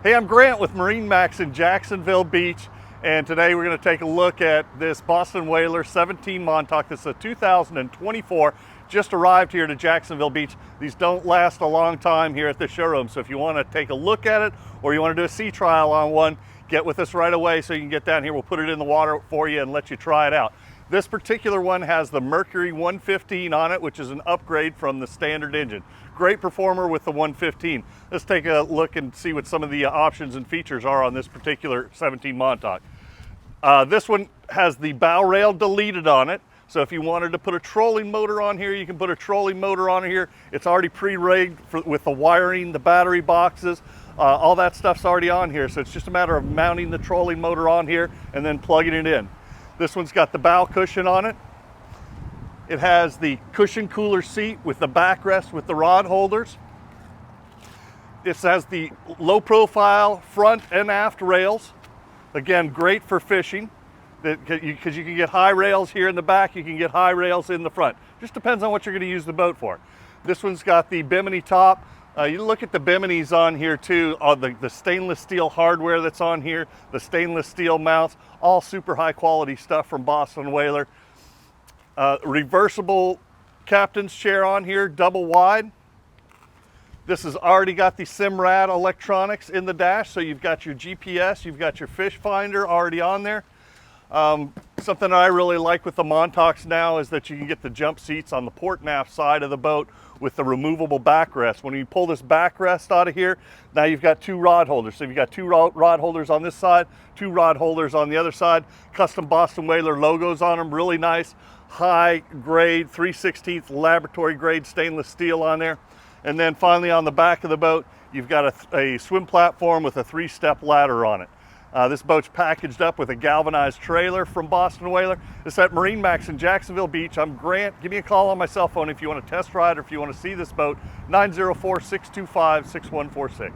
Hey, I'm Grant with MarineMax in Jacksonville Beach, and today we're going to take a look at this Boston Whaler 17 Montauk. This is a 2024, just arrived here to Jacksonville Beach. These don't last a long time here at the showroom, so if you want to take a look at it or you want to do a sea trial on one, get with us right away so you can get down here. We'll put it in the water for you and let you try it out. This particular one has the Mercury 115 on it, which is an upgrade from the standard engine. Great performer with the 115. Let's take a look and see what some of the options and features are on this particular 17 Montauk. This one has the bow rail deleted on it. So if you wanted to put a trolling motor on here, you can put a trolling motor on here. It's already pre-rigged with the wiring, the battery boxes, all that stuff's already on here. So it's just a matter of mounting the trolling motor on here and then plugging it in. This one's got the bow cushion on it. It has the cushion cooler seat with the backrest with the rod holders. This has the low profile front and aft rails. Again, great for fishing because you can get high rails here in the back, you can get high rails in the front. Just depends on what you're going to use the boat for. This one's got the bimini top. You look at the biminis on here too, the stainless steel hardware that's on here, the stainless steel mounts, all super high quality stuff from Boston Whaler. Reversible captain's chair on here, double wide. This has already got the Simrad electronics in the dash, so you've got your GPS, you've got your fish finder already on there. Something that I really like with the Montauks now is that you can get the jump seats on the port and aft side of the boat with the removable backrest. When you pull this backrest out of here, now you've got two rod holders. So you've got two rod holders on this side, two rod holders on the other side. Custom Boston Whaler logos on them, really nice. High grade 3/16 laboratory grade stainless steel on there. And then finally on the back of the boat, you've got a swim platform with a 3-step ladder on it. This boat's packaged up with a galvanized trailer from Boston Whaler. This is at MarineMax in Jacksonville Beach. I'm Grant. Give me a call on my cell phone if you want to test ride or if you want to see this boat, 904-625-6146.